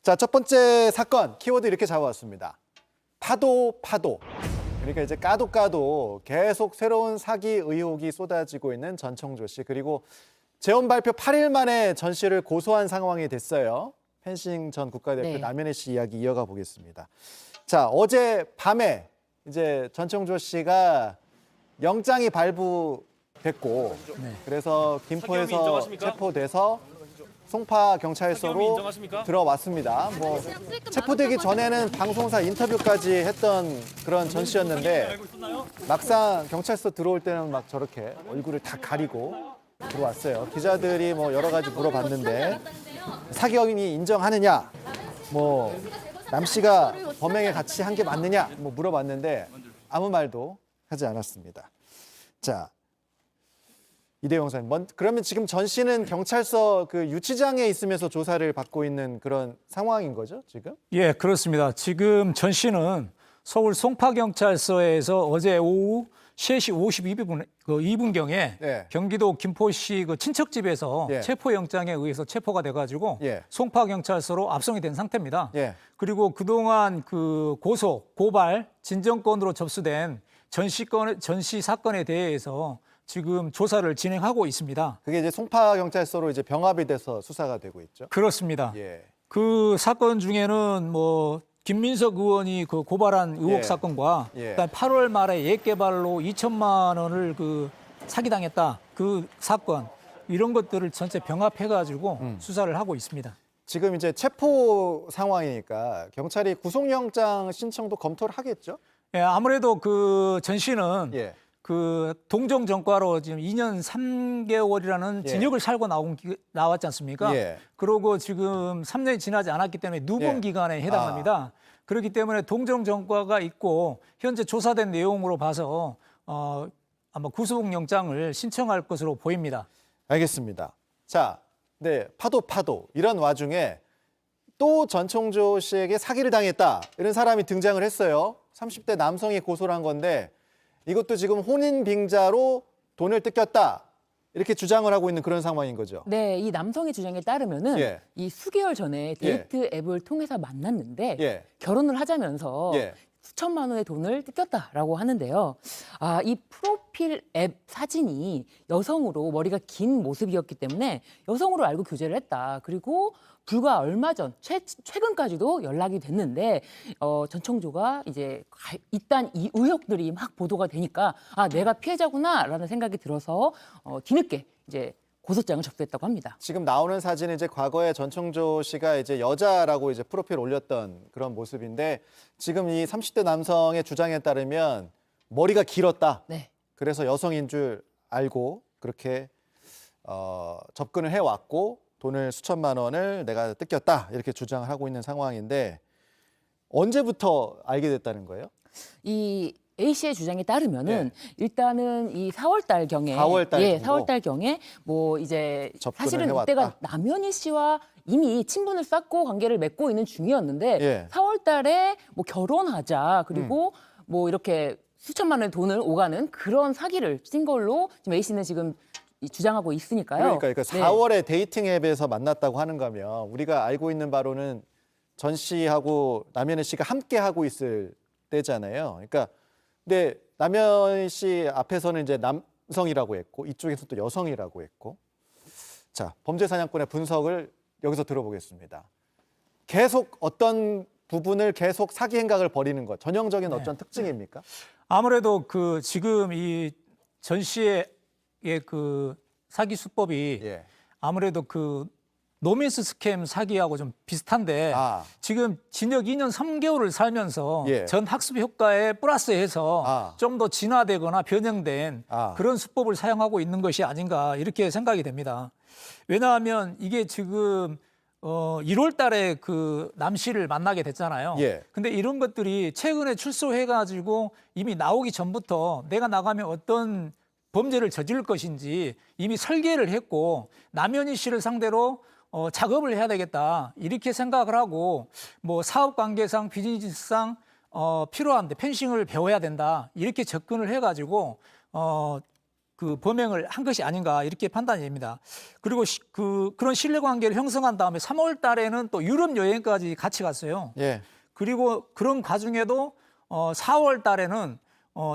자, 첫 번째 사건 키워드 이렇게 잡아왔습니다. 파도, 파도. 그러니까 이제 까도 계속 새로운 사기 의혹이 쏟아지고 있는 전청조 씨. 그리고 재원 발표 8일 만에 전 씨를 고소한 상황이 됐어요. 펜싱 전 국가대표 네. 남현희 씨 이야기 이어가 보겠습니다. 자, 어제 밤에 이제 전청조 씨가 영장이 발부됐고 그래서 김포에서 체포돼서 송파 경찰서로 들어왔습니다. 뭐 체포되기 전에는 방송사 인터뷰까지 했던 그런 전 씨였는데 막상 경찰서 들어올 때는 막 저렇게 얼굴을 다 가리고 들어왔어요. 기자들이 뭐 여러 가지 물어봤는데 사기혐의 인정하느냐, 뭐 남 씨가 범행에 같이 한 게 맞느냐, 뭐 물어봤는데 아무 말도 하지 않았습니다. 자. 이대용 사님, 그러면 지금 전 씨는 경찰서 그 유치장에 있으면서 조사를 받고 있는 그런 상황인 거죠, 지금? 예, 그렇습니다. 지금 전 씨는 서울 송파경찰서에서 어제 오후 3시 52분경에 네. 경기도 김포시 그 친척집에서 예. 체포영장에 의해서 체포가 돼가지고 예. 송파경찰서로 압송이 된 상태입니다. 예. 그리고 그동안 그 고소, 고발, 진정건으로 접수된 전 씨 사건에 대해서 지금 조사를 진행하고 있습니다. 그게 이제 송파 경찰서로 이제 병합이 돼서 수사가 되고 있죠. 그렇습니다. 예. 그 사건 중에는 뭐 김민석 의원이 그 고발한 의혹 예. 사건과 예. 그다음 8월 말에 옛개발로 2천만 원을 그 사기당했다 그 사건 이런 것들을 전체 병합해가지고 수사를 하고 있습니다. 지금 이제 체포 상황이니까 경찰이 구속영장 신청도 검토를 하겠죠? 예, 아무래도 그 전 씨는 예. 그 동종 전과로 지금 2년 3개월이라는 예. 징역을 살고 나왔지 않습니까? 예. 그러고 지금 3년이 지나지 않았기 때문에 누범 예. 기간에 해당합니다. 그렇기 때문에 동종 전과가 있고 현재 조사된 내용으로 봐서 아마 구속영장을 신청할 것으로 보입니다. 알겠습니다. 자, 네, 파도 이런 와중에 또 전청조 씨에게 사기를 당했다 이런 사람이 등장을 했어요. 30대 남성이 고소를 한 건데 이것도 지금 혼인 빙자로 돈을 뜯겼다 이렇게 주장을 하고 있는 그런 상황인 거죠. 네, 이 남성의 주장에 따르면은 예. 이 수개월 전에 데이트 앱을 통해서 만났는데 예. 결혼을 하자면서 예. 수천만 원의 돈을 뜯겼다라고 하는데요. 아, 이 프로필 앱 사진이 여성으로 머리가 긴 모습이었기 때문에 여성으로 알고 교제를 했다. 그리고 불과 얼마 전 최근까지도 연락이 됐는데 전청조가 이제 일단 이 의혹들이 막 보도가 되니까 아, 내가 피해자구나라는 생각이 들어서 뒤늦게 이제 고소장을 접수했다고 합니다. 지금 나오는 사진은 이제 과거에 전청조 씨가 이제 여자라고 이제 프로필 올렸던 그런 모습인데 지금 이 30대 남성의 주장에 따르면 머리가 길었다. 네. 그래서 여성인 줄 알고 그렇게 접근을 해왔고 돈을 수천만 원을 내가 뜯겼다 이렇게 주장을 하고 있는 상황인데 언제부터 알게 됐다는 거예요? 이 A 씨의 주장에 따르면은 일단은 이 4월 달 경에 4월 달 예, 정도? 4월 달 경에 뭐 이제 접근을 사실은 해왔다. 이때가 남현희 씨와 이미 친분을 쌓고 관계를 맺고 있는 중이었는데 예. 4월 달에 뭐 결혼하자 그리고 뭐 이렇게 수천만 원의 돈을 오가는 그런 사기를 친 걸로 지금 A 씨는 지금 주장하고 있으니까요. 그러니까 4월에 데이팅 앱에서 만났다고 하는 거면 우리가 알고 있는 바로는 전 씨하고 남현희 씨가 함께 하고 있을 때잖아요. 그러니까 근데 남현희 씨 앞에서는 이제 남성이라고 했고 이쪽에서 또 여성이라고 했고 자, 범죄사냥꾼의 분석을 여기서 들어보겠습니다. 계속 어떤 부분을 계속 사기 행각을 벌이는 것 전형적인 어떤 특징입니까? 아무래도 그 지금 이 전 씨의 그 사기 수법이 예. 아무래도 그 노미스 스캠 사기하고 좀 비슷한데 지금 징역 2년 3개월을 살면서 예. 전 학습 효과에 플러스해서 좀 더 진화되거나 변형된 그런 수법을 사용하고 있는 것이 아닌가 이렇게 생각이 됩니다. 왜냐하면 이게 지금 1월 달에 그 남 씨를 만나게 됐잖아요. 예. 근데 이런 것들이 최근에 출소해가지고 이미 나오기 전부터 내가 나가면 어떤 범죄를 저지를 것인지 이미 설계를 했고 남현희 씨를 상대로 작업을 해야 되겠다 이렇게 생각을 하고 뭐 사업 관계상 비즈니스상 필요한데 펜싱을 배워야 된다 이렇게 접근을 해가지고 그 범행을 한 것이 아닌가 이렇게 판단이 됩니다. 그리고 그런 신뢰관계를 형성한 다음에 3월 달에는 또 유럽 여행까지 같이 갔어요. 예. 그리고 그런 과정에도 4월 달에는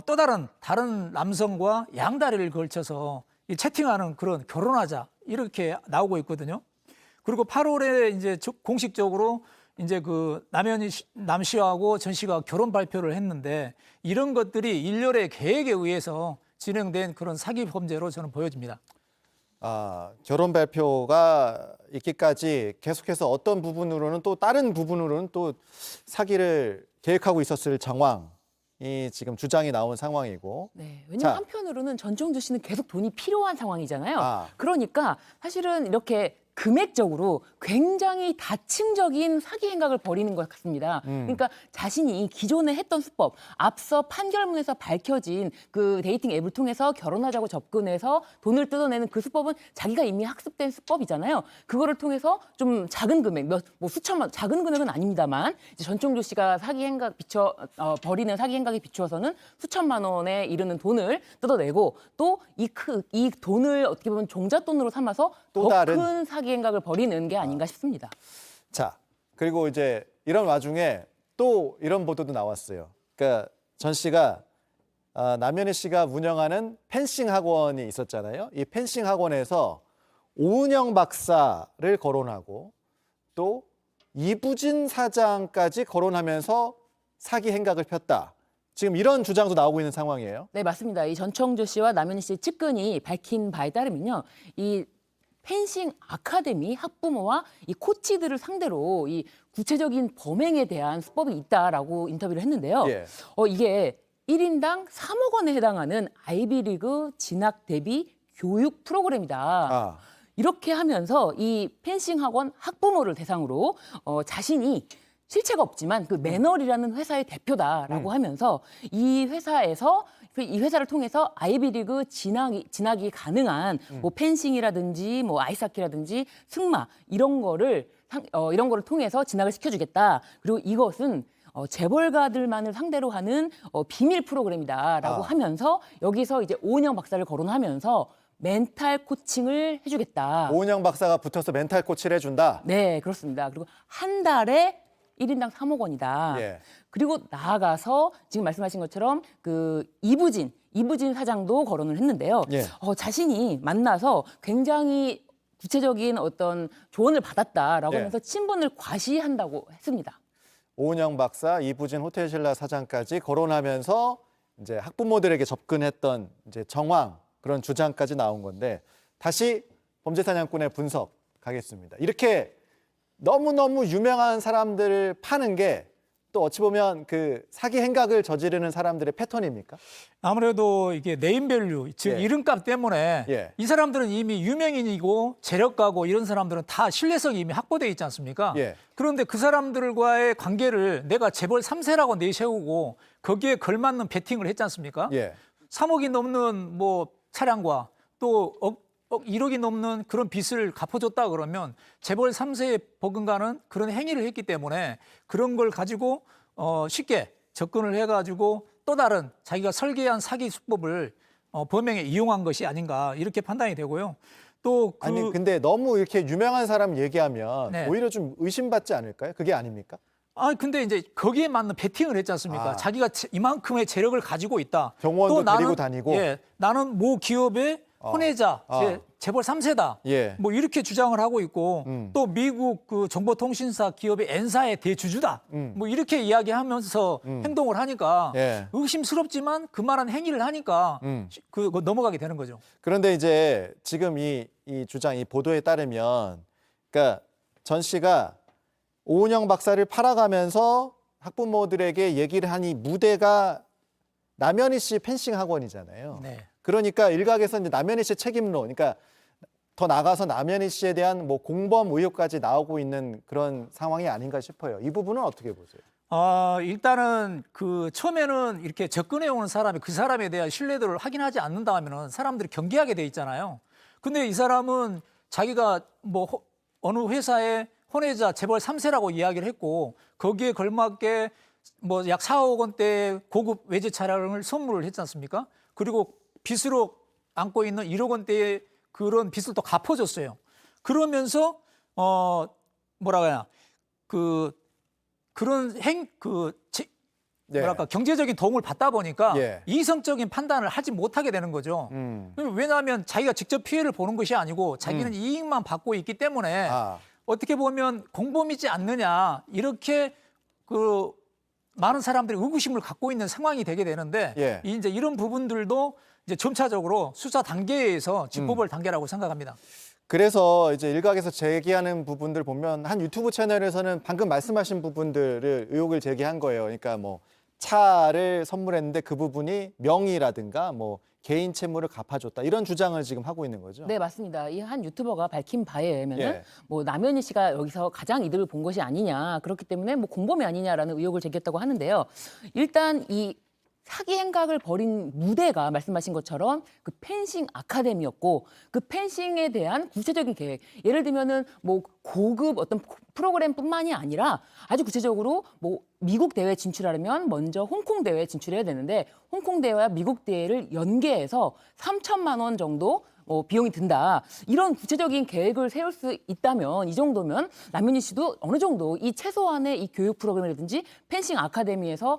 또 다른 남성과 양다리를 걸쳐서 이 채팅하는 그런 결혼하자 이렇게 나오고 있거든요. 그리고 8월에 이제 공식적으로 이제 그 남 씨하고 전 씨가 결혼 발표를 했는데 이런 것들이 일련의 계획에 의해서 진행된 그런 사기 범죄로 저는 보여집니다. 결혼 발표가 있기까지 계속해서 어떤 부분으로는 또 다른 부분으로는 또 사기를 계획하고 있었을 정황이 지금 주장이 나온 상황이고. 네, 왜냐하면 한편으로는 전청조 씨는 계속 돈이 필요한 상황이잖아요. 그러니까 사실은 이렇게 금액적으로 굉장히 다층적인 사기 행각을 벌이는 것 같습니다. 그러니까 자신이 기존에 했던 수법, 앞서 판결문에서 밝혀진 그 데이팅 앱을 통해서 결혼하자고 접근해서 돈을 뜯어내는 그 수법은 자기가 이미 학습된 수법이잖아요. 그거를 통해서 좀 작은 금액, 뭐 수천만, 작은 금액은 아닙니다만 이제 전청조 씨가 사기 행각 벌이는 사기 행각에 비추어서는 수천만 원에 이르는 돈을 뜯어내고 또 이 돈을 어떻게 보면 종잣돈으로 삼아서 또 더 다른 큰 사기 행각을 벌이는 게 아닌가 싶습니다. 자, 그리고 이제 이런 와중에 또 이런 보도도 나왔어요. 그러니까 전 씨가 남현희 씨가 운영하는 펜싱 학원이 있었잖아요. 이 펜싱 학원에서 오은영 박사를 거론하고 또 이부진 사장까지 거론하면서 사기 행각을 폈다. 지금 이런 주장도 나오고 있는 상황이에요. 네, 맞습니다. 이 전청조 씨와 남현희 씨의 측근이 밝힌 바에 따르면요. 이 펜싱 아카데미 학부모와 이 코치들을 상대로 이 구체적인 범행에 대한 수법이 있다라고 인터뷰를 했는데요. 예. 이게 1인당 3억 원에 해당하는 아이비리그 진학 대비 교육 프로그램이다. 이렇게 하면서 이 펜싱 학원 학부모를 대상으로 자신이 실체가 없지만 그 매널이라는 회사의 대표다라고 하면서 이 회사를 통해서 아이비리그 진학이 가능한 뭐 펜싱이라든지 뭐 아이스하키라든지 승마 이런 거를 통해서 진학을 시켜주겠다. 그리고 이것은 재벌가들만을 상대로 하는 비밀 프로그램이다라고 하면서 여기서 이제 오은영 박사를 거론하면서 멘탈 코칭을 해주겠다. 오은영 박사가 붙어서 멘탈 코치를 해준다. 네, 그렇습니다. 그리고 한 달에 1인당 3억 원이다. 예. 그리고 나아가서 지금 말씀하신 것처럼 그 이부진 사장도 거론을 했는데요. 예. 자신이 만나서 굉장히 구체적인 어떤 조언을 받았다라고 예. 하면서 친분을 과시한다고 했습니다. 오은영 박사, 이부진 호텔신라 사장까지 거론하면서 이제 학부모들에게 접근했던 이제 정황 그런 주장까지 나온 건데 다시 범죄사냥꾼의 분석 가겠습니다. 이렇게 너무너무 유명한 사람들을 파는 게 또 어찌 보면 그 사기 행각을 저지르는 사람들의 패턴입니까? 아무래도 이게 네임밸류, 즉 예. 이름값 때문에 예. 이 사람들은 이미 유명인이고 재력가고 이런 사람들은 다 신뢰성이 이미 확보돼 있지 않습니까? 예. 그런데 그 사람들과의 관계를 내가 재벌 3세라고 내세우고 거기에 걸맞는 베팅을 했지 않습니까? 예. 3억이 넘는 뭐 차량과 또 1억이 넘는 그런 빚을 갚아줬다 그러면 재벌 3세에 버금가는 그런 행위를 했기 때문에 그런 걸 가지고 쉽게 접근을 해가지고 또 다른 자기가 설계한 사기 수법을 범행에 이용한 것이 아닌가 이렇게 판단이 되고요. 또 아니 근데 너무 이렇게 유명한 사람 얘기하면 네. 오히려 좀 의심받지 않을까요? 그게 아닙니까? 근데 이제 거기에 맞는 베팅을 했지 않습니까? 자기가 이만큼의 재력을 가지고 있다. 경호원도 또 데리고 다니고. 예, 나는 모 기업의 혼외자, 재벌 3세다. 예. 뭐 이렇게 주장을 하고 있고 또 미국 그 정보통신사 기업의 N사의 대주주다. 뭐 이렇게 이야기하면서 행동을 하니까 예. 의심스럽지만 그만한 행위를 하니까 그거 넘어가게 되는 거죠. 그런데 이제 지금 이 주장, 이 보도에 따르면 그러니까 전 씨가 오은영 박사를 팔아가면서 학부모들에게 얘기를 하니 무대가 남현희 씨 펜싱 학원이잖아요. 네. 그러니까 일각에서 이제 남현희 씨 책임론, 그러니까 더 나가서 남현희 씨에 대한 뭐 공범 의혹까지 나오고 있는 그런 상황이 아닌가 싶어요. 이 부분은 어떻게 보세요? 일단은 그 처음에는 이렇게 접근해 오는 사람이 그 사람에 대한 신뢰도를 확인하지 않는다 하면은 사람들이 경계하게 돼 있잖아요. 근데 이 사람은 자기가 뭐 어느 회사의 혼외자 재벌 3세라고 이야기를 했고 거기에 걸맞게 뭐 약 4억 원대 고급 외제 차량을 선물을 했지 않습니까? 그리고 빚으로 안고 있는 1억 원대의 그런 빚을 또 갚아줬어요. 그러면서 뭐라고 해야 그런 네. 뭐랄까 경제적인 도움을 받다 보니까 예. 이성적인 판단을 하지 못하게 되는 거죠. 왜냐하면 자기가 직접 피해를 보는 것이 아니고 자기는 이익만 받고 있기 때문에 어떻게 보면 공범이지 않느냐 이렇게 그 많은 사람들이 의구심을 갖고 있는 상황이 되게 되는데 예. 이제 이런 부분들도 이제 점차적으로 수사 단계에서 짚어볼 단계라고 생각합니다. 그래서 이제 일각에서 제기하는 부분들 보면 한 유튜브 채널에서는 방금 말씀하신 부분들을 의혹을 제기한 거예요. 그러니까 뭐 차를 선물했는데 그 부분이 명의라든가 뭐 개인 채무를 갚아줬다 이런 주장을 지금 하고 있는 거죠. 네, 맞습니다. 이 한 유튜버가 밝힌 바에 의하면은 예. 뭐 남현희 씨가 여기서 가장 이득을 본 것이 아니냐, 그렇기 때문에 뭐 공범이 아니냐라는 의혹을 제기했다고 하는데요. 일단 이 사기 행각을 벌인 무대가 말씀하신 것처럼 그 펜싱 아카데미였고 그 펜싱에 대한 구체적인 계획, 예를 들면은 뭐 고급 어떤 프로그램뿐만이 아니라 아주 구체적으로 뭐 미국 대회 진출하려면 먼저 홍콩 대회에 진출해야 되는데 홍콩 대회와 미국 대회를 연계해서 3천만 원 정도 비용이 든다. 이런 구체적인 계획을 세울 수 있다면 이 정도면 남현희 씨도 어느 정도 이 최소한의 이 교육 프로그램이라든지 펜싱 아카데미에서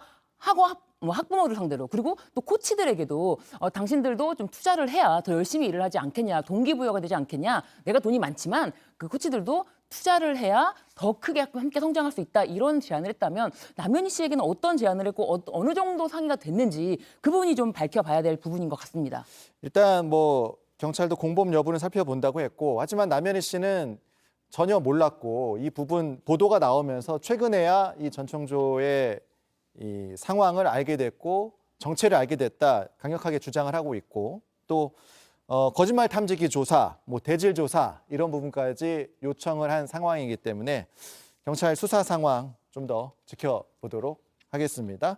학부모들 상대로 그리고 또 코치들에게도 당신들도 좀 투자를 해야 더 열심히 일을 하지 않겠냐, 동기부여가 되지 않겠냐, 내가 돈이 많지만 그 코치들도 투자를 해야 더 크게 함께 성장할 수 있다, 이런 제안을 했다면 남현희 씨에게는 어떤 제안을 했고 어느 정도 상의가 됐는지 그 부분이 좀 밝혀봐야 될 부분인 것 같습니다. 일단 뭐 경찰도 공범 여부는 살펴본다고 했고, 하지만 남현희 씨는 전혀 몰랐고 이 부분 보도가 나오면서 최근에야 이 전청조의 이 상황을 알게 됐고 정체를 알게 됐다 강력하게 주장을 하고 있고, 또 거짓말 탐지기 조사, 뭐 대질 조사 이런 부분까지 요청을 한 상황이기 때문에 경찰 수사 상황 좀 더 지켜보도록 하겠습니다.